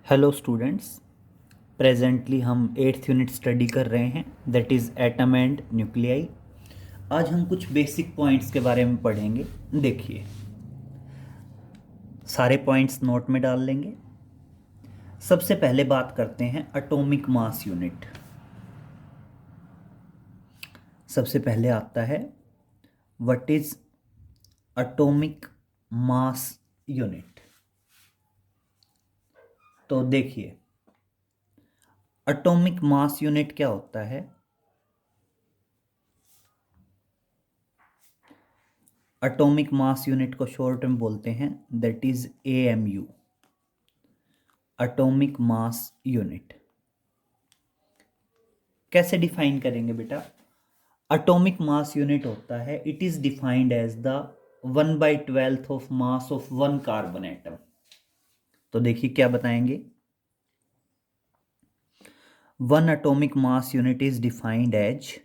Hello students. Presently हम 8th unit study कर रहे हैं, that is atom and nuclei. आज हम कुछ बेसिक पॉइंट्स के बारे में पढ़ेंगे। देखिए, सारे पॉइंट्स नोट में डाल लेंगे। सबसे पहले बात करते हैं एटॉमिक मास यूनिट। सबसे पहले आता है what is atomic mass unit. तो देखिए, एटॉमिक मास यूनिट क्या होता है? एटॉमिक मास यूनिट को शॉर्ट में बोलते हैं that is AMU, atomic mass unit. कैसे डिफाइन करेंगे बेटा? एटॉमिक मास यूनिट होता है, it is defined as the 1/12 of mass of one carbon atom. तो देखिए क्या बताएंगे, one atomic mass unit is defined as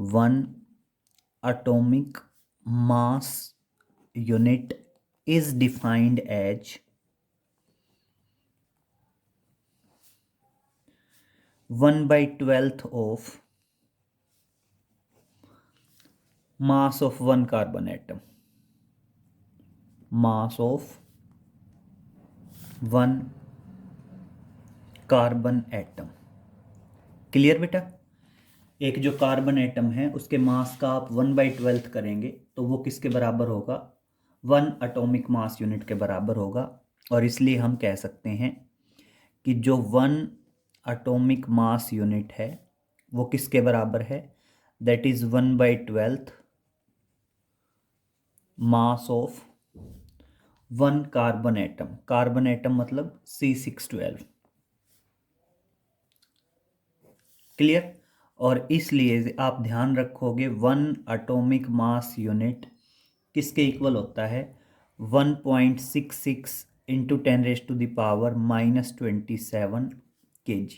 one atomic mass unit is defined as 1/12 of mass of one carbon atom, mass of one carbon atom. Clear बेटा? एक जो carbon atom है उसके मास का आप 1/12 करेंगे तो वो किसके बराबर होगा? वन एटॉमिक मास यूनिट के बराबर होगा। और इसलिए हम कह सकते हैं कि जो वन एटॉमिक मास यूनिट है वो किसके बराबर है? That is 1/12 mass of one carbon atom. Carbon atom मतलब C612। क्लियर? और इसलिए आप ध्यान रखोगे वन एटॉमिक मास यूनिट किसके इक्वल होता है? 1.66 into 10⁻⁻27 kg।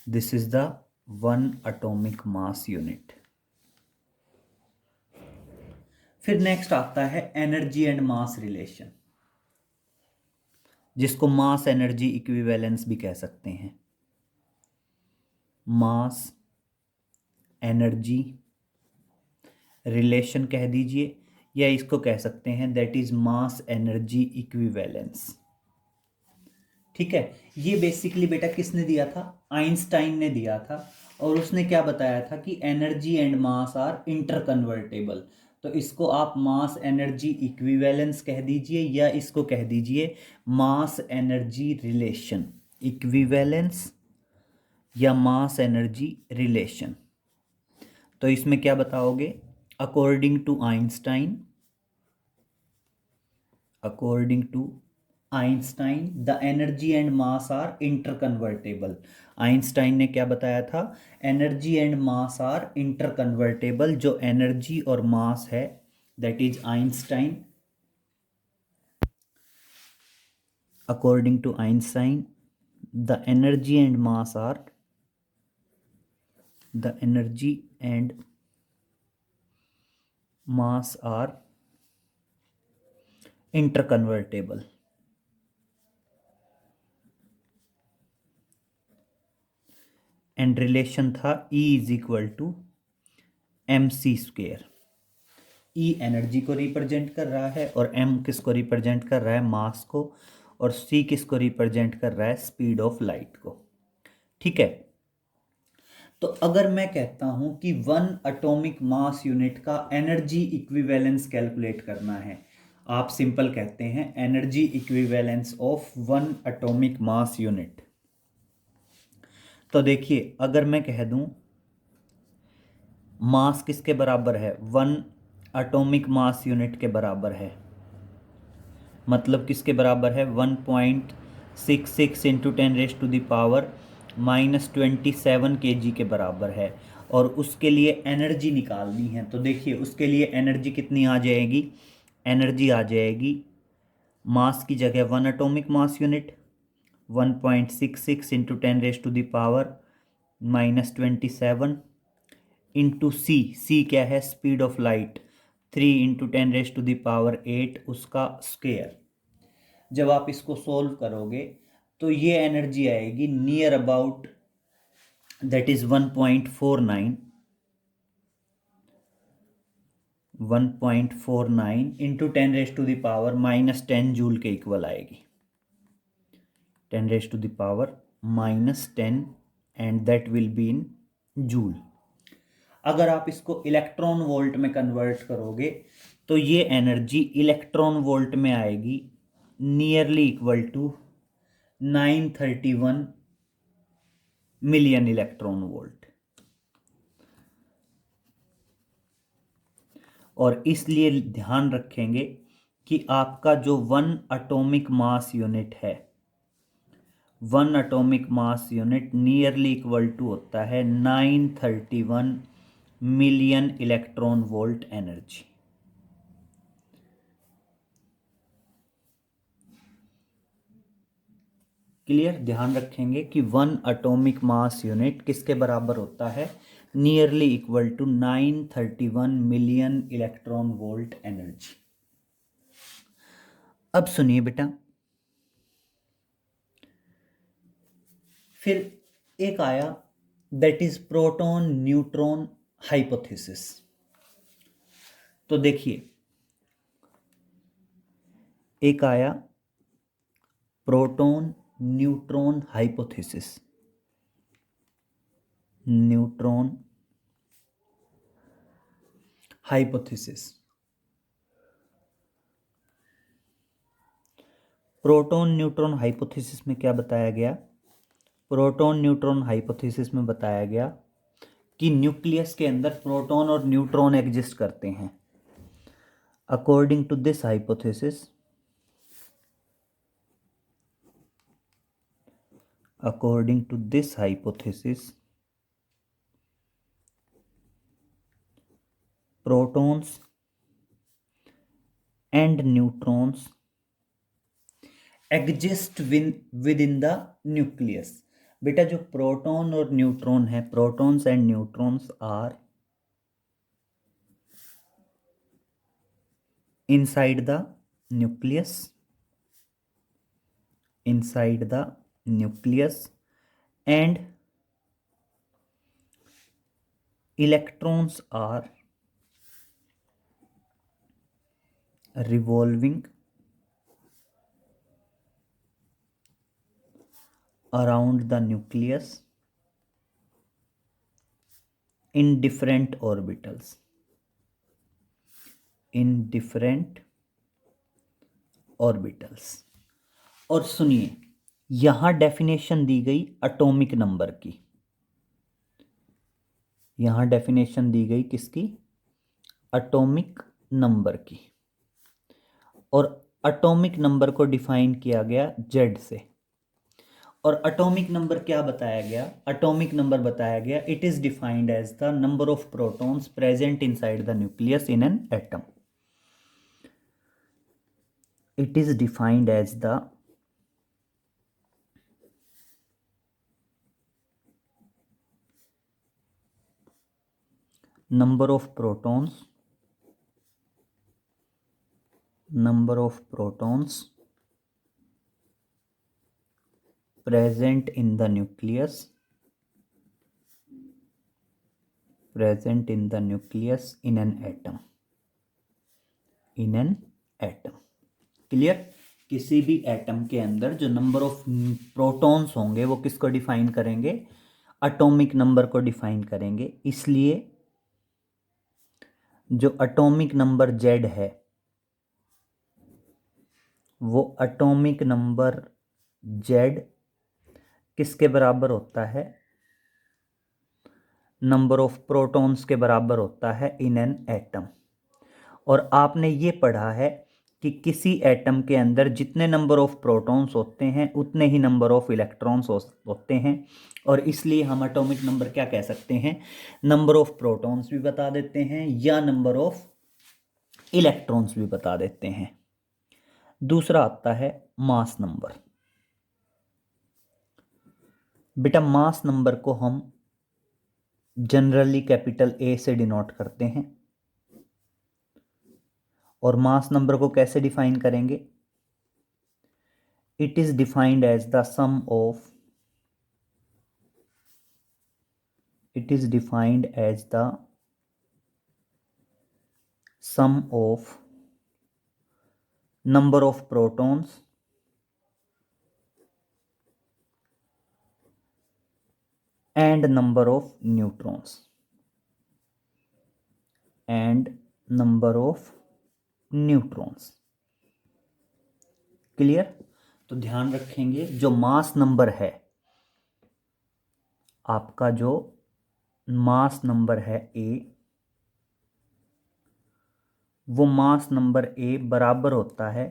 This is the one atomic mass unit. फिर नेक्स्ट आता है एनर्जी एंड मास रिलेशन, जिसको मास एनर्जी इक्विवेलेंस भी कह सकते हैं। मास एनर्जी रिलेशन कह दीजिए, या इसको कह सकते हैं that is mass energy equivalence. ठीक है, ये बेसिकली बेटा किसने दिया था? आइंस्टाइन ने दिया था। और उसने क्या बताया था कि energy and mass are interconvertible. तो इसको आप मास एनर्जी इक्विवेलेंस कह दीजिए, या इसको कह दीजिए मास एनर्जी रिलेशन। इक्विवेलेंस या मास एनर्जी रिलेशन। तो इसमें क्या बताओगे? According to Einstein, according to Einstein the energy and mass are interconvertible। Einstein ने क्या बताया था? Energy and mass are interconvertible. जो एनर्जी और मास है that is Einstein, according to Einstein the energy and mass are the energy and mass are interconvertible. And relation था E is equal to mc²। E energy को represent कर रहा है और m किसको रिप्रेजेंट कर रहा है? मास को। और c किसको रिप्रेजेंट कर रहा है? स्पीड ऑफ लाइट को। ठीक है, तो अगर मैं कहता हूं कि वन एटॉमिक मास यूनिट का एनर्जी इक्विवेलेंस कैलकुलेट करना है, आप सिंपल कहते हैं energy equivalence of one atomic mass unit. तो देखिए, अगर मैं कह दूं मास किसके बराबर है? वन एटॉमिक मास यूनिट के बराबर है। मतलब किसके बराबर है? 1.66 इंटू 10⁻⁻27 kg के बराबर है। और उसके लिए एनर्जी निकालनी है। तो देखिए, उसके लिए एनर्जी कितनी आ जाएगी? एनर्जी आ जाएगी, मास की जगह one atomic mass unit 1.66 into 10⁻⁻27 into C क्या है? स्पीड ऑफ लाइट 3 इंटू 10⁻8 उसका स्क्वायर। जब आप इसको सोल्व करोगे तो ये एनर्जी आएगी near about, that is 1.49 into 10⁻⁻10 joule के इक्वल आएगी, 10⁻⁻10, and that will be in joule. अगर आप इसको इलेक्ट्रॉन वोल्ट में कन्वर्ट करोगे तो ये एनर्जी इलेक्ट्रॉन वोल्ट में आएगी nearly equal to 931 million electron volt. और इसलिए ध्यान रखेंगे कि आपका जो 1 एटॉमिक मास यूनिट है, 1 atomic mass unit nearly equal to होता है 931 million electron volt energy. Clear? ध्यान रखेंगे कि 1 एटॉमिक मास यूनिट किसके बराबर होता है, nearly equal to 931 million electron volt energy. अब सुनिए बेटा, फिर एक आया that is proton neutron hypothesis. तो देखिए, एक आया proton neutron hypothesis, neutron hypothesis. Proton neutron hypothesis में क्या बताया गया? प्रोटॉन न्यूट्रॉन हाइपोथेसिस में बताया गया कि न्यूक्लियस के अंदर प्रोटॉन और न्यूट्रॉन एग्जिस्ट करते हैं। According to this hypothesis, according to this hypothesis, protons and neutrons exist within the nucleus। बेटा जो प्रोटॉन और न्यूट्रॉन है, protons and neutrons are inside the nucleus, inside the nucleus, and electrons are revolving around the nucleus in different orbitals, in different orbitals। और सुनिए, यहां definition दी गई atomic number की, यहां डेफिनेशन दी गई किसकी? एटॉमिक नंबर की। और एटॉमिक नंबर को डिफाइन किया गया जेड से। और एटॉमिक नंबर क्या बताया गया? एटॉमिक नंबर बताया गया it is defined as the number of protons present inside the nucleus in an atom. It is defined as the number of protons present in the nucleus, in an atom, clear? किसी भी atom के अंदर जो number of protons होंगे वो किसको define करेंगे? Atomic number को डिफाइन करेंगे। इसलिए जो एटॉमिक नंबर जेड है वो एटॉमिक नंबर जेड किसके बराबर होता है? नंबर ऑफ प्रोटॉन्स के बराबर होता है इन एन एटम। और आपने ये पढ़ा है कि किसी एटम के अंदर जितने नंबर ऑफ प्रोटॉन्स होते हैं उतने ही नंबर ऑफ इलेक्ट्रॉन्स होते हैं। और इसलिए हम एटॉमिक नंबर क्या कह सकते हैं? नंबर ऑफ प्रोटॉन्स भी बता देते हैं या नंबर ऑफ इलेक्ट्रॉन्स भी बता देते हैं। दूसरा आता है मास नंबर। बेटा मास नंबर को हम जनरली कैपिटल ए से डिनोट करते हैं। और मास नंबर को कैसे डिफाइन करेंगे? it is defined as the sum of it is defined as the sum of number of protons and number of neutrons and number of neutrons। Clear? तो ध्यान रखेंगे जो मास नंबर है, आपका जो मास नंबर है ए, वो मास नंबर ए बराबर होता है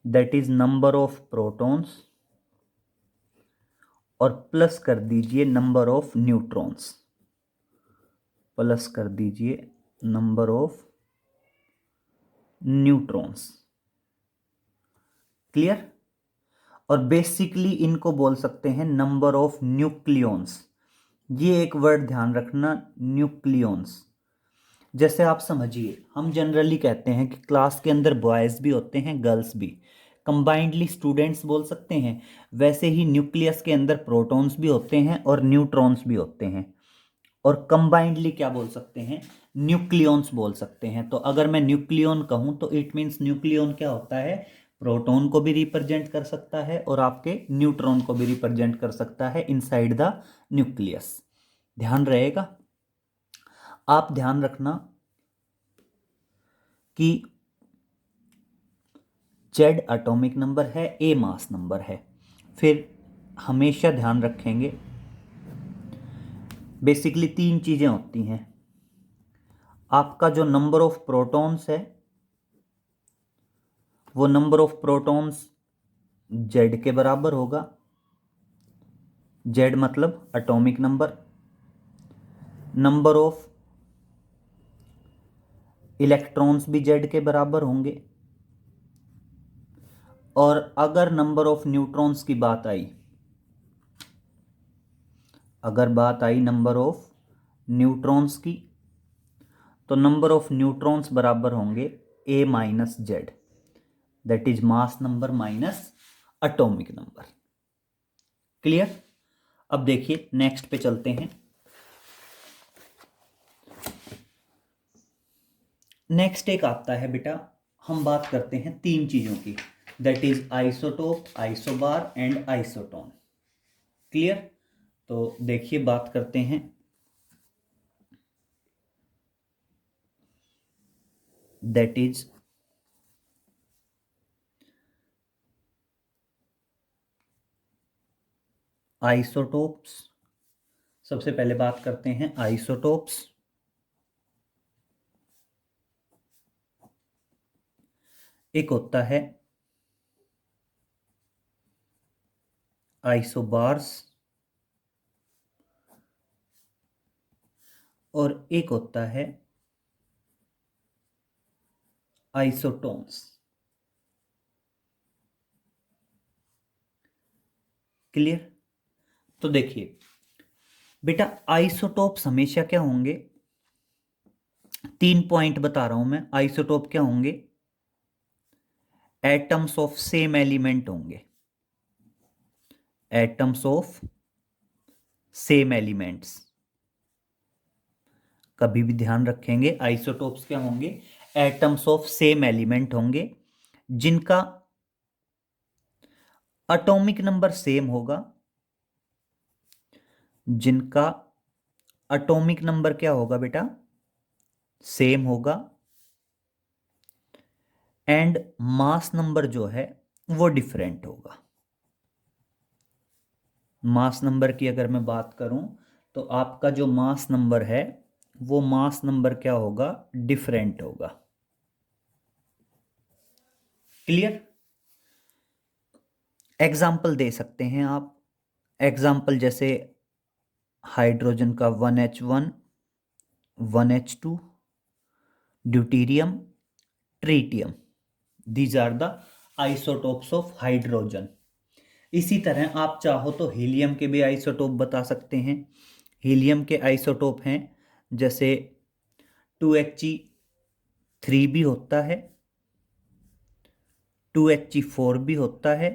that is number of protons और प्लस कर दीजिए नंबर ऑफ न्यूट्रॉन्स, प्लस कर दीजिए नंबर ऑफ न्यूट्रॉन्स। क्लियर? और बेसिकली इनको बोल सकते हैं नंबर ऑफ न्यूक्लियॉन्स। ये एक वर्ड ध्यान रखना, न्यूक्लियॉन्स। जैसे आप समझिए, हम जनरली कहते हैं कि क्लास के अंदर बॉयज़ भी होते हैं, गर्ल्स भी, कंबाइंडली स्टूडेंट्स बोल सकते हैं। वैसे ही न्यूक्लियस के अंदर प्रोटॉन्स भी होते हैं और न्यूट्रॉन्स भी होते हैं, और कंबाइंडली क्या बोल सकते हैं? न्यूक्लियॉन्स बोल सकते हैं। तो अगर मैं न्यूक्लियॉन कहूं तो इट मीन्स न्यूक्लियॉन क्या होता है? प्रोटॉन को भी रिप्रेजेंट कर सकता है और आपके न्यूट्रॉन को भी रिप्रेजेंट कर सकता है इनसाइड द न्यूक्लियस। ध्यान रहेगा। आप ध्यान रखना कि Z एटॉमिक नंबर है, A मास नंबर है। फिर हमेशा ध्यान रखेंगे बेसिकली तीन चीज़ें होती हैं। आपका जो नंबर ऑफ प्रोटॉन्स है वो नंबर ऑफ प्रोटॉन्स Z के बराबर होगा। Z मतलब atomic number. Number of electrons भी Z के बराबर होंगे। और अगर नंबर ऑफ न्यूट्रॉन्स की बात आई, अगर बात आई नंबर ऑफ न्यूट्रॉन्स की, तो नंबर ऑफ न्यूट्रॉन्स बराबर होंगे A minus Z, that is mass number minus atomic number. Clear? अब देखिए नेक्स्ट पे चलते हैं। नेक्स्ट एक आता है बेटा, हम बात करते हैं तीन चीजों की, that is isotope, isobar and isotone. Clear? तो देखिए बात करते हैं। That is isotopes. सबसे पहले बात करते हैं आइसोटोप्स। एक होता है आइसोबार्स और एक होता है आइसोटोन्स। क्लियर? तो देखिए बेटा, आइसोटोप्स हमेशा क्या होंगे? तीन पॉइंट बता रहा हूं मैं। आइसोटोप क्या होंगे? एटम्स ऑफ सेम एलिमेंट होंगे, एटम्स ऑफ सेम एलिमेंट्स। कभी भी ध्यान रखेंगे, आइसोटोप्स क्या होंगे? एटम्स ऑफ सेम एलिमेंट होंगे जिनका एटॉमिक नंबर सेम होगा, जिनका एटॉमिक नंबर क्या होगा बेटा? सेम होगा। एंड मास नंबर जो है वो डिफरेंट होगा। मास नंबर की अगर मैं बात करूं तो आपका जो मास नंबर है वो मास नंबर क्या होगा? डिफरेंट होगा। क्लियर? एग्जाम्पल दे सकते हैं आप। एग्जाम्पल जैसे हाइड्रोजन का 1H1, 1H2, deuterium, tritium, these are the isotopes of hydrogen. इसी तरह आप चाहो तो हीलियम के भी आइसोटोप बता सकते हैं। हीलियम के आइसोटोप हैं जैसे 2He3 भी होता है, 2He4 भी होता है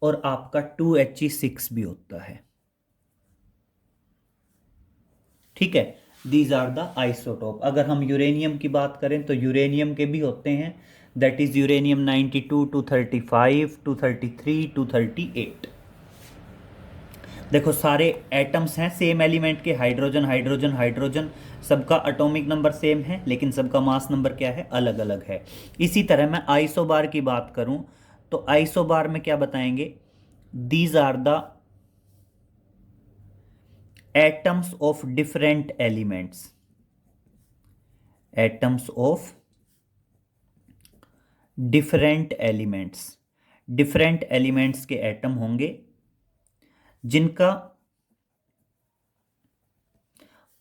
और आपका 2He6 भी होता है। ठीक है, दीज आर द आइसोटोप। अगर हम यूरेनियम की बात करें तो यूरेनियम के भी होते हैं, दैट इज यूरेनियम 92, 235, 233, 238। देखो सारे एटम्स हैं सेम एलिमेंट के, हाइड्रोजन हाइड्रोजन हाइड्रोजन, सबका एटॉमिक नंबर सेम है लेकिन सबका मास नंबर क्या है, अलग अलग है। इसी तरह मैं आइसोबार की बात करूं तो आइसोबार में क्या बताएंगे, these are the atoms of different elements, atoms of different elements, different elements के एटम होंगे जिनका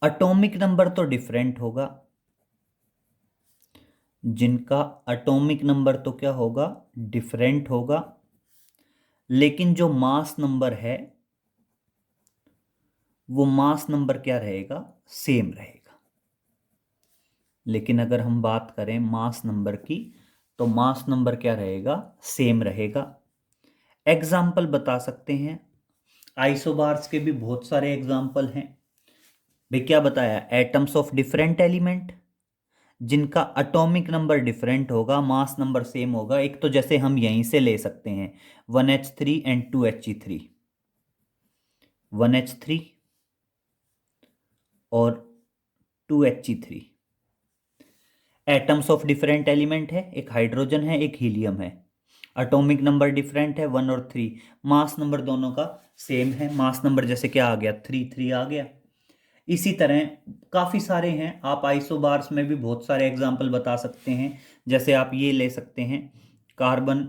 एटॉमिक नंबर तो डिफरेंट होगा, जिनका एटॉमिक नंबर तो क्या होगा, डिफरेंट होगा, लेकिन जो मास नंबर है वो मास नंबर क्या रहेगा, सेम रहेगा। लेकिन अगर हम बात करें मास नंबर की तो मास नंबर क्या रहेगा, सेम रहेगा। एग्जाम्पल बता सकते हैं, आइसोबार्स के भी बहुत सारे एग्जाम्पल हैं भाई। क्या बताया, एटम्स ऑफ डिफरेंट एलिमेंट जिनका एटॉमिक नंबर डिफरेंट होगा, मास नंबर सेम होगा। एक तो जैसे हम यहीं से ले सकते हैं 1H3 एंड 2He3, 1H3 और 2He3 atoms of different element है, एक हाइड्रोजन है एक हीलियम है, एटॉमिक नंबर डिफरेंट है 1 और 3, मास नंबर दोनों का सेम है, मास नंबर जैसे क्या आ गया 3 आ गया। इसी तरह काफ़ी सारे हैं, आप आइसोबार्स में भी बहुत सारे एग्जाम्पल बता सकते हैं। जैसे आप ये ले सकते हैं, कार्बन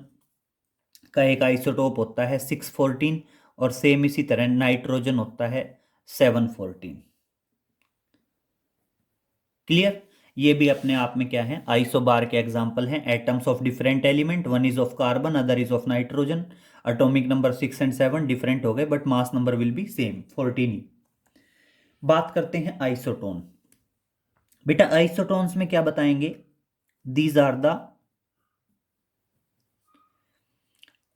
का एक आइसोटोप होता है 614 और सेम इसी तरह नाइट्रोजन होता है 714। क्लियर, ये भी अपने आप में क्या है, आइसोबार के एग्जाम्पल हैं। Atoms of different element, one is of carbon other is of nitrogen, atomic number 6 and 7 different हो गए but mass number will be same 14 ही। बात करते हैं आइसोटोन। बेटा आइसोटोन्स में क्या बताएंगे, these are the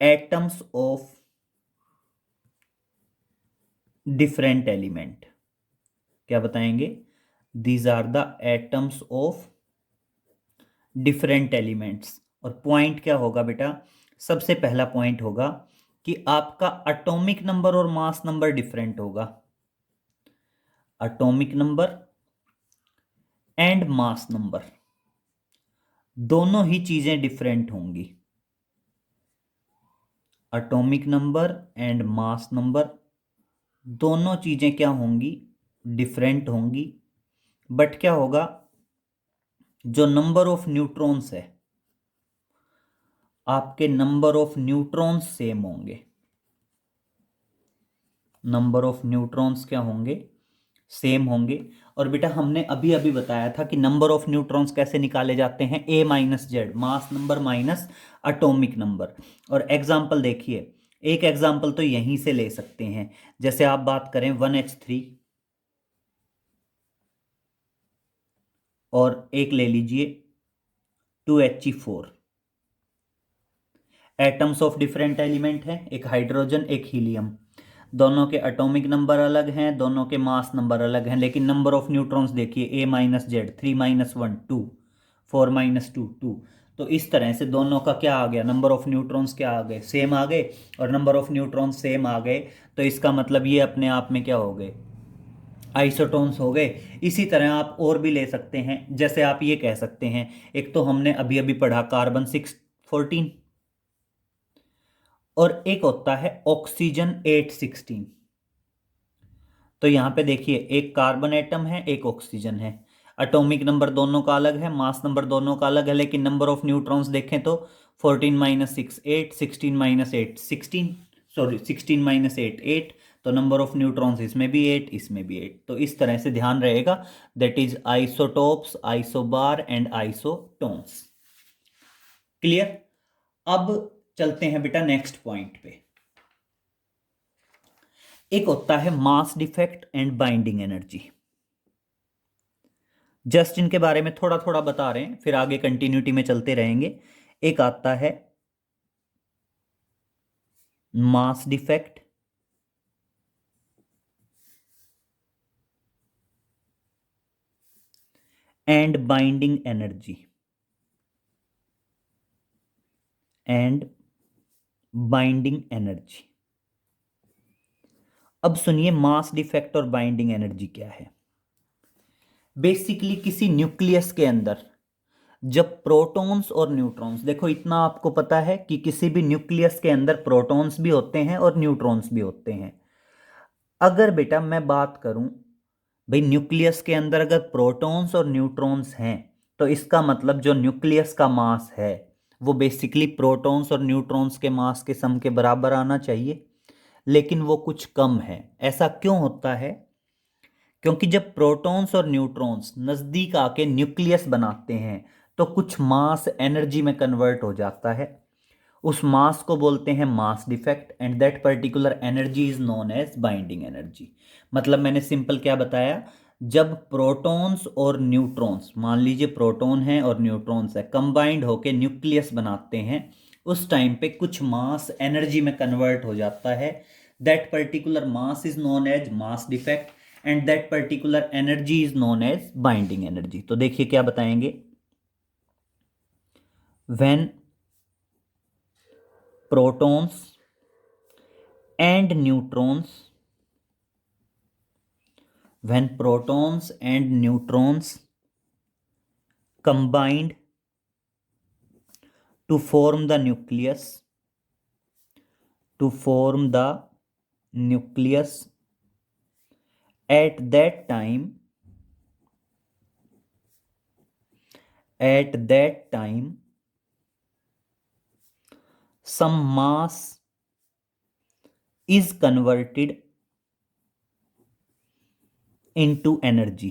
atoms of different element. क्या बताएंगे, these are the atoms of different elements. और पॉइंट क्या होगा बेटा, सबसे पहला पॉइंट होगा कि आपका एटॉमिक नंबर और मास नंबर डिफरेंट होगा, atomic number and mass number दोनों ही चीजें डिफरेंट होंगी, atomic number and mass number दोनों चीजें क्या होंगी, डिफरेंट होंगी। बट क्या होगा, जो नंबर ऑफ न्यूट्रॉन्स है, आपके नंबर ऑफ न्यूट्रॉन्स सेम होंगे, नंबर ऑफ न्यूट्रॉन्स क्या होंगे, सेम होंगे। और बेटा हमने अभी अभी बताया था कि नंबर ऑफ न्यूट्रॉन्स कैसे निकाले जाते हैं, A minus Z, mass number minus atomic number. और एग्जाम्पल देखिए, एक एग्जाम्पल तो यहीं से ले सकते हैं, जैसे आप बात करें 1H3 और एक ले लीजिए 2He4, atoms of different element हैं, एक हाइड्रोजन एक हीलियम, दोनों के एटॉमिक नंबर अलग हैं, दोनों के मास नंबर अलग हैं, लेकिन नंबर ऑफ न्यूट्रॉन्स देखिए A minus Z, 3 minus 1 2, 4 minus 2 2। तो इस तरह से दोनों का क्या आ गया, नंबर ऑफ न्यूट्रॉन्स क्या आ गए, सेम आ गए, और नंबर ऑफ न्यूट्रॉन्स सेम आ गए। तो इसका मतलब ये अपने आप में क्या हो गए, आइसोटोन्स हो गए। इसी तरह आप और भी ले सकते हैं, जैसे आप ये कह सकते हैं, एक तो हमने अभी अभी पढ़ा कार्बन 614 और एक होता है ऑक्सीजन 816। तो यहां पे देखिए एक कार्बन एटम है एक ऑक्सीजन है, एटॉमिक नंबर दोनों का अलग है, मास नंबर दोनों का अलग है, लेकिन नंबर ऑफ न्यूट्रॉन्स देखें तो 14 माइनस 6 8, 16 माइनस 8 16, सॉरी 16 माइनस 8 8। तो नंबर ऑफ न्यूट्रॉन्स इसमें भी 8 इसमें भी 8। तो इस तरह से ध्यान रहेगा, that is isotopes, isobar and isotones. Clear. अब चलते हैं बेटा नेक्स्ट पॉइंट पे। एक होता है मास defect and binding energy. Just इनके बारे में थोड़ा थोड़ा बता रहे हैं, फिर आगे कंटिन्यूटी में चलते रहेंगे। एक आता है मास defect, and binding energy, and binding energy. अब सुनिए मास डिफेक्ट और बाइंडिंग एनर्जी क्या है। बेसिकली किसी न्यूक्लियस के अंदर जब प्रोटॉन्स और न्यूट्रॉन्स, देखो इतना आपको पता है कि किसी भी न्यूक्लियस के अंदर प्रोटॉन्स भी होते हैं और न्यूट्रॉन्स भी होते हैं। अगर बेटा मैं बात करूं, भाई न्यूक्लियस के अंदर अगर प्रोटॉन्स और न्यूट्रॉन्स हैं तो इसका मतलब जो न्यूक्लियस का मास है वो बेसिकली प्रोटॉन्स और न्यूट्रॉन्स के मास के सम के बराबर आना चाहिए, लेकिन वो कुछ कम है। ऐसा क्यों होता है? क्योंकि जब प्रोटॉन्स और न्यूट्रॉन्स नजदीक आके न्यूक्लियस बनाते हैं तो कुछ मास एनर्जी में कन्वर्ट हो जाता है। उस मास को बोलते हैं mass defect, and that particular energy is known as binding energy. मतलब मैंने सिंपल क्या बताया, जब प्रोटॉन्स और न्यूट्रॉन्स, मान लीजिए प्रोटॉन है और न्यूट्रॉन्स है, कंबाइंड होके न्यूक्लियस बनाते हैं, उस टाइम पे कुछ मास एनर्जी में कन्वर्ट हो जाता है। That particular mass is known as mass defect, and that particular energy is known as binding energy. तो देखिए क्या बताएंगे, when protons and neutrons, when protons and neutrons combined to form the nucleus, to form the nucleus, at that time, at that time some mass is converted into energy,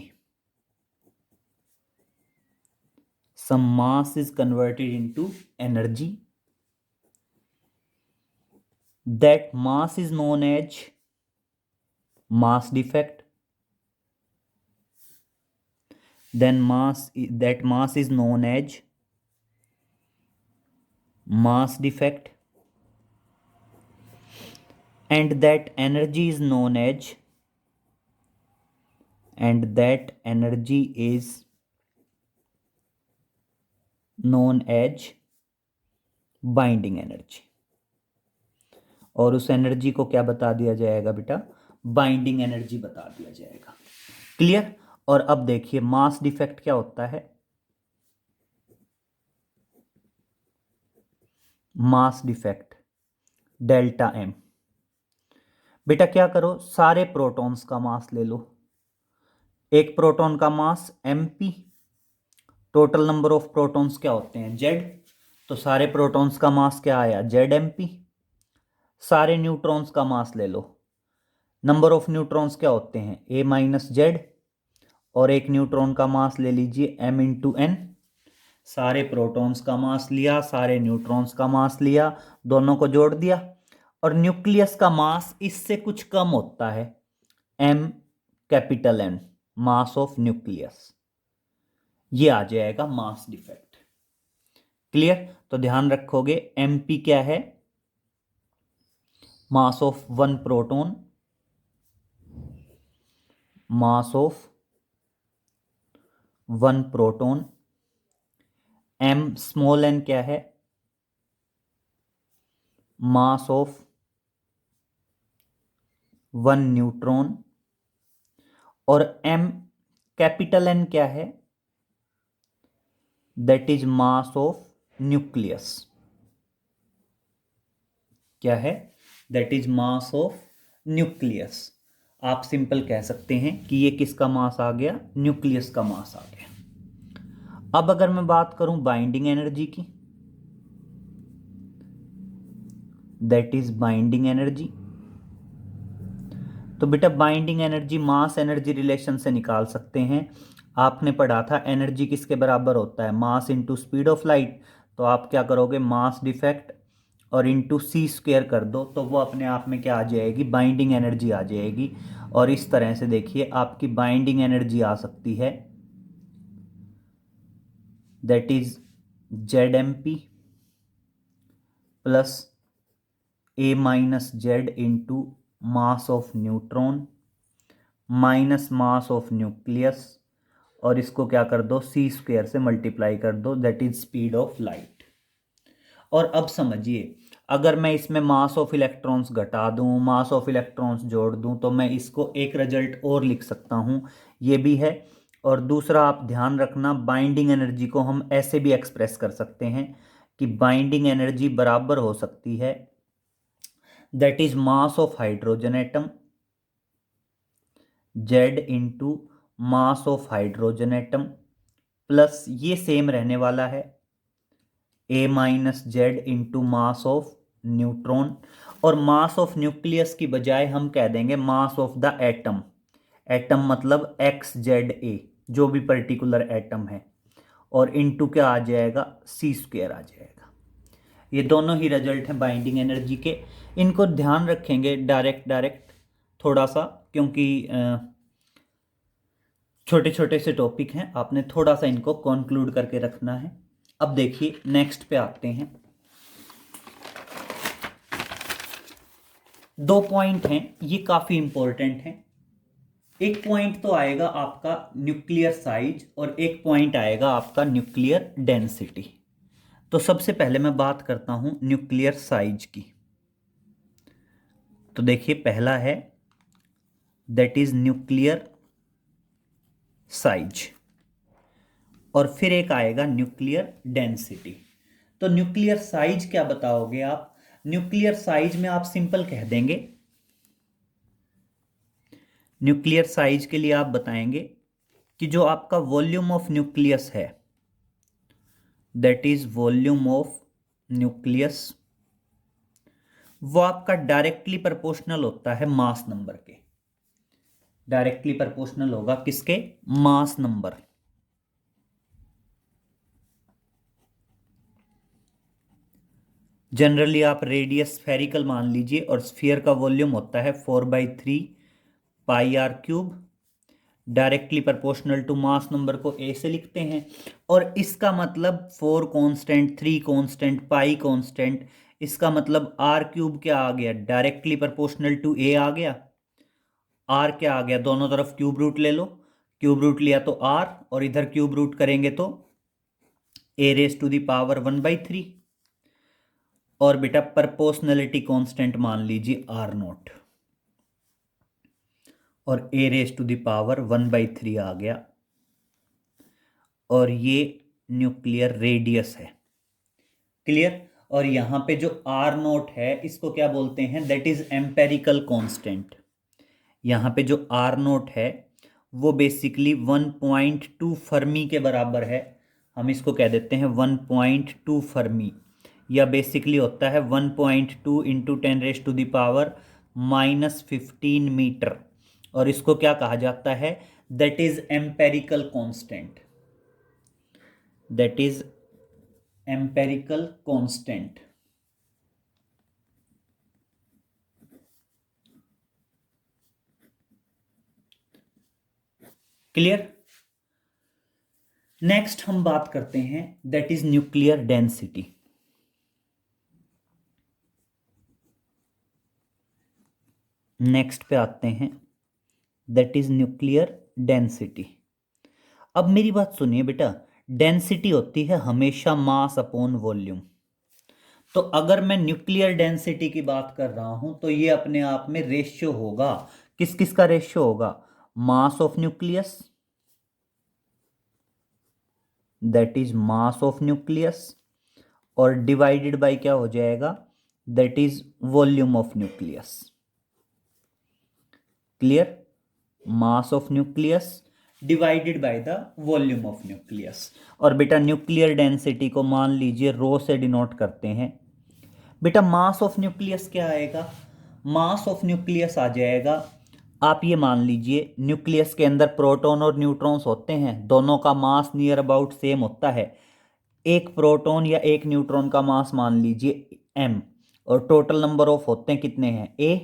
some mass is converted into energy. That mass is known as mass defect. Then that mass is known as mass defect, and that energy is known as, and that energy is known as binding energy. और उस energy को क्या बता दिया जाएगा बेटा, binding energy बता दिया जाएगा। क्लियर? और अब देखिए मास डिफेक्ट क्या होता है, मास डिफेक्ट डेल्टा एम। बेटा क्या करो, सारे प्रोटॉन्स का मास ले लो, एक प्रोटॉन का मास mp, total number of protons क्या होते हैं z, तो सारे प्रोटॉन्स का मास क्या आया ZMP। सारे न्यूट्रॉन्स का मास ले लो, नंबर ऑफ न्यूट्रॉन्स क्या होते हैं A-Z, और एक न्यूट्रॉन का मास ले लीजिए m×n। सारे प्रोटॉन्स का मास लिया, सारे न्यूट्रॉन्स का मास लिया, दोनों को जोड़ दिया, और न्यूक्लियस का मास इससे कुछ कम होता है M, मास ऑफ न्यूक्लियस। ये आ जाएगा मास डिफेक्ट। क्लियर? तो ध्यान रखोगे MP क्या है, mass of one proton, mass of one proton. M small n क्या है, मास ऑफ वन न्यूट्रॉन। और N क्या है, that is mass of nucleus. क्या है, that is mass of nucleus. आप सिंपल कह सकते हैं कि ये किसका मास आ गया, न्यूक्लियस का मास आ गया। अब अगर मैं बात करूं बाइंडिंग एनर्जी की, दैट इज बाइंडिंग एनर्जी। तो बेटा binding energy mass energy relation से निकाल सकते हैं। आपने पढ़ा था एनर्जी किसके बराबर होता है, mass into speed of light. तो आप क्या करोगे, मास डिफेक्ट और इंटू c² कर दो, तो वो अपने आप में क्या आ जाएगी, बाइंडिंग एनर्जी आ जाएगी। और इस तरह से देखिए आपकी बाइंडिंग एनर्जी आ सकती है, that is ZMP plus A minus Z into mass of neutron minus mass of nucleus, और इसको क्या कर दो, सी स्क्वायर से मल्टीप्लाई कर दो, that is speed of light. और अब समझिए, अगर मैं इसमें मास ऑफ इलेक्ट्रॉन्स घटा दूं, मास ऑफ इलेक्ट्रॉन्स जोड़ दूं, तो मैं इसको एक रिजल्ट और लिख सकता हूं, ये भी है। और दूसरा आप ध्यान रखना, बाइंडिंग एनर्जी को हम ऐसे भी एक्सप्रेस कर सकते हैं कि बाइंडिंग एनर्जी बराबर हो सकती है, that is mass of hydrogen atom Z into mass of hydrogen atom, plus ये सेम रहने वाला है A minus Z into mass of neutron, और मास ऑफ न्यूक्लियस की बजाय हम कह देंगे mass of the atom. Atom मतलब एक्स जेड ए, जो भी पर्टिकुलर एटम है, और इंटू क्या आ जाएगा, सी स्क्वायर आ जाएगा। ये दोनों ही रिजल्ट हैं बाइंडिंग एनर्जी के। इनको ध्यान रखेंगे डायरेक्ट थोड़ा सा, क्योंकि छोटे छोटे से टॉपिक हैं, आपने थोड़ा सा इनको कंक्लूड करके रखना है। अब देखिए नेक्स्ट पे आते हैं। 2 पॉइंट हैं, ये काफी इंपॉर्टेंट हैं। एक पॉइंट तो आएगा आपका न्यूक्लियर साइज, और एक पॉइंट आएगा आपका न्यूक्लियर डेंसिटी। तो सबसे पहले मैं बात करता हूं न्यूक्लियर साइज की। तो देखिए पहला है दैट इज न्यूक्लियर साइज, और फिर एक आएगा न्यूक्लियर डेंसिटी। तो न्यूक्लियर साइज क्या बताओगे आप? न्यूक्लियर साइज में आप सिंपल कह देंगे, न्यूक्लियर साइज के लिए आप बताएंगे कि जो आपका वॉल्यूम ऑफ न्यूक्लियस है, that is volume of nucleus, वो आपका डायरेक्टली प्रोपोर्शनल होता है मास नंबर के। डायरेक्टली प्रोपोर्शनल होगा किसके? Mass number. जनरली आप रेडियस स्फेरिकल मान लीजिए, और स्फीयर का वॉल्यूम होता है 4/3 pi R cube. Directly proportional to mass number को ए से लिखते हैं, और इसका मतलब 4 कांस्टेंट, 3 कांस्टेंट, पाई कांस्टेंट, इसका मतलब आर क्यूब क्या आ गया? डायरेक्टली प्रोपोर्शनल टू ए आ गया। आर क्या आ गया? दोनों तरफ क्यूब रूट ले लो, क्यूब रूट लिया तो आर, और इधर क्यूब रूट करेंगे तो ए रेस टू द पावर 1/3। और बेटा प्रोपोर्शनलिटी कांस्टेंट मान लीजिए आर नॉट, और ए रेस टू द पावर 1/3 आ गया। और ये न्यूक्लियर रेडियस है। क्लियर? और यहां पे जो आर नोट है इसको क्या बोलते हैं? That is empirical constant. यहां पे जो आर नोट है वो बेसिकली 1.2 फर्मी के बराबर है। हम इसको कह देते हैं 1.2 फर्मी, या बेसिकली होता है 1.2 इंटू 10⁻⁻15 मीटर। और इसको क्या कहा जाता है? That is empirical constant. That is empirical constant. Clear? Next हम बात करते हैं that is nuclear density. Next पे आते हैं दैट इज न्यूक्लियर डेंसिटी। अब मेरी बात सुनिए बेटा, डेंसिटी होती है हमेशा मास अपॉन वॉल्यूम। तो अगर मैं न्यूक्लियर डेंसिटी की बात कर रहा हूं तो ये अपने आप में रेशियो होगा। किस किस का रेशियो होगा? मास of nucleus, that is mass of nucleus, और डिवाइडेड बाय क्या हो जाएगा? That is volume of nucleus. Clear? Mass of nucleus divided by the volume of nucleus. और बेटा न्यूक्लियर डेंसिटी को मान लीजिए रो से डिनोट करते हैं। बेटा मास ऑफ न्यूक्लियस क्या आएगा? मास ऑफ न्यूक्लियस आ जाएगा, आप ये मान लीजिए न्यूक्लियस के अंदर प्रोटॉन और न्यूट्रॉन्स होते हैं, दोनों का मास नियर अबाउट सेम होता है। एक प्रोटॉन या एक न्यूट्रॉन का मास मान लीजिए m, और टोटल नंबर ऑफ होते हैं कितने हैं? a।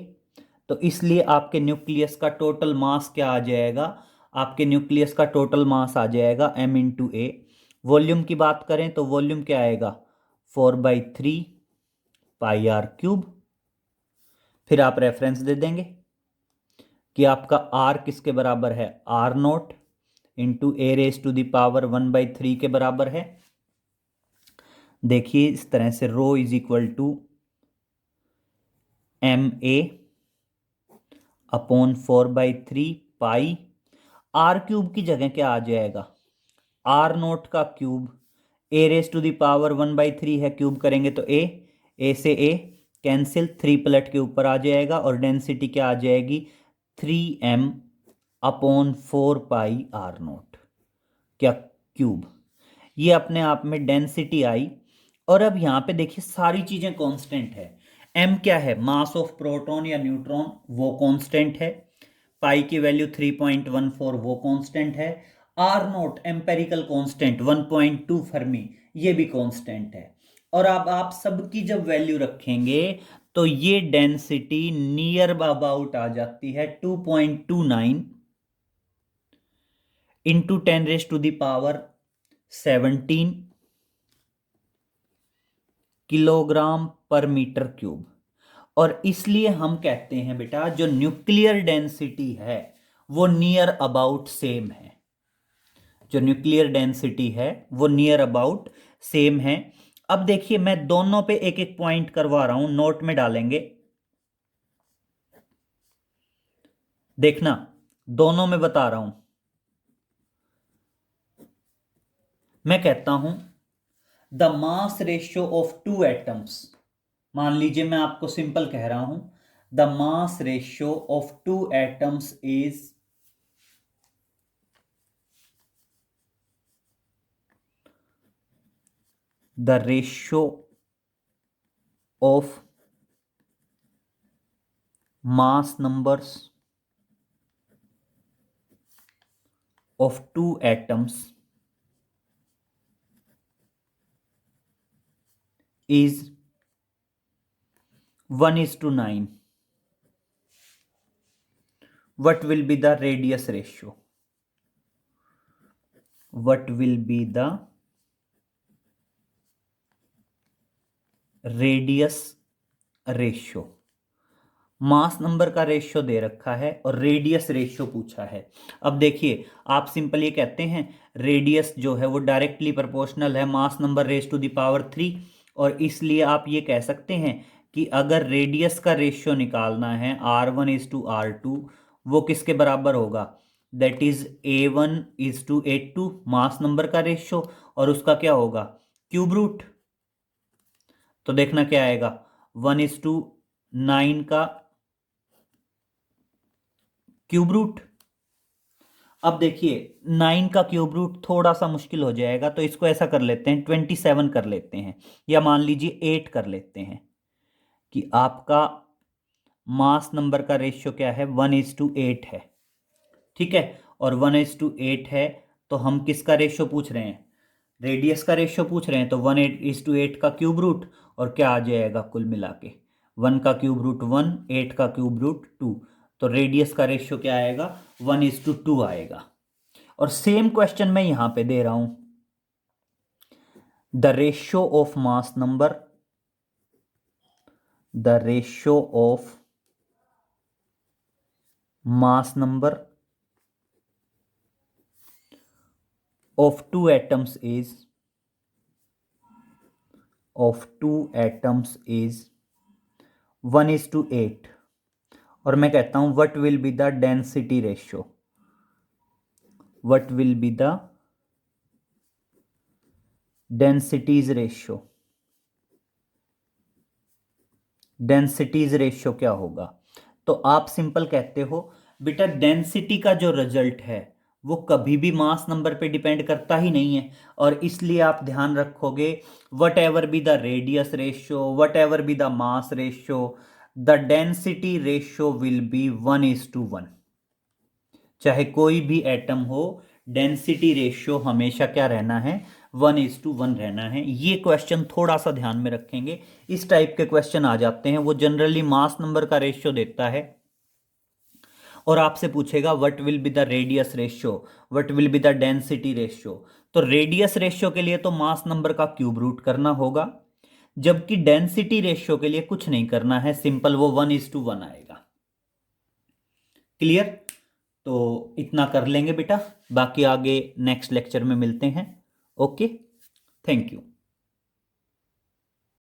तो इसलिए आपके न्यूक्लियस का टोटल मास क्या आ जाएगा? आपके न्यूक्लियस का टोटल मास आ जाएगा m इंटू ए। वॉल्यूम की बात करें तो वॉल्यूम क्या आएगा? 4/3 पाई आर क्यूब। फिर आप रेफरेंस दे देंगे कि आपका आर किसके बराबर है, R naught into A raise to the power 1/3 के बराबर है। देखिए इस तरह से rho is equal to M A upon 4/3 pi R cube की जगह क्या आ जाएगा, आर नोट का cube, A raise to the power 1/3 है, क्यूब करेंगे तो ए से ए कैंसिल, 3 पलट के ऊपर आ जाएगा और डेंसिटी क्या आ जाएगी 3m upon 4 pi R nought क्या क्यूब। ये अपने आप में डेंसिटी आई। और अब यहां पे देखिए सारी चीजें कांस्टेंट है। m क्या है, मास ऑफ प्रोटॉन या न्यूट्रॉन, वो कांस्टेंट है। पाई की वैल्यू 3.14 वो कांस्टेंट है। R nought empirical constant 1.2 fermi, ये भी कांस्टेंट है। और अब आप सबकी जब वैल्यू रखेंगे तो ये डेंसिटी नियर अबाउट आ जाती है 2.29 इंटू 10⁻17 किलोग्राम पर मीटर क्यूब। और इसलिए हम कहते हैं बेटा जो न्यूक्लियर डेंसिटी है वो नियर अबाउट सेम है, जो न्यूक्लियर डेंसिटी है वो नियर अबाउट सेम है। अब देखिए मैं दोनों पे एक एक पॉइंट करवा रहा हूं, नोट में डालेंगे, देखना दोनों में बता रहा हूं। मैं कहता हूं the mass ratio of two atoms, मान लीजिए मैं आपको सिंपल कह रहा हूं the mass ratio of two atoms is the ratio of mass numbers of two atoms is 1:9. What will be the radius ratio? What will be the radius ratio? Mass number का ratio दे रखा है और radius ratio पूछा है। अब देखिए आप simple ये कहते हैं रेडियस जो है वो डायरेक्टली प्रोपोर्शनल है mass number raise to the power 3, और इसलिए आप ये कह सकते हैं कि अगर रेडियस का रेशियो निकालना है R1:R2 वो किसके बराबर होगा, that is A1:A2 mass number का रेशियो, और उसका क्या होगा क्यूब रूट। तो देखना क्या आएगा 1:9 का क्यूब रूट। अब देखिए 9 का क्यूब रूट थोड़ा सा मुश्किल हो जाएगा, तो इसको ऐसा कर लेते हैं 27 कर लेते हैं, या मान लीजिए 8 कर लेते हैं कि आपका मास नंबर का रेशियो क्या है 1:8 है। ठीक है, और 1:8 है तो हम किसका रेशियो पूछ रहे हैं, रेडियस का रेशियो पूछ रहे हैं, तो 1:8 का क्यूब रूट, और क्या आ जाएगा कुल मिला के 1 का क्यूब रूट 1, 8 का क्यूब रूट 2, तो रेडियस का रेशियो क्या आएगा 1:2 आएगा। और सेम क्वेश्चन मैं यहां पे दे रहा हूं the ratio of mass number, the ratio of mass number of two atoms is 1:8, और मैं कहता हूं what will be the density ratio, what will be the densities ratio, densities ratio क्या होगा। तो आप सिंपल कहते हो बेटा डेंसिटी का जो रिजल्ट है वो कभी भी मास नंबर पे डिपेंड करता ही नहीं है, और इसलिए आप ध्यान रखोगे what ever be the radius ratio, what ever be the mass ratio, the density ratio will be 1:1। चाहे कोई भी एटम हो डेंसिटी रेशियो हमेशा क्या रहना है 1:1 रहना है। ये क्वेश्चन थोड़ा सा ध्यान में रखेंगे, इस टाइप के क्वेश्चन आ जाते हैं, वो जनरली मास नंबर का रेशियो देता है और आपसे पूछेगा what will be the radius ratio, what will be the density ratio. तो रेडियस रेशियो के लिए तो मास नंबर का क्यूब रूट करना होगा, जबकि डेंसिटी रेशियो के लिए कुछ नहीं करना है, सिंपल वो 1:1 आएगा। क्लियर? तो इतना कर लेंगे बेटा, बाकी आगे नेक्स्ट लेक्चर में मिलते हैं। Okay, thank you.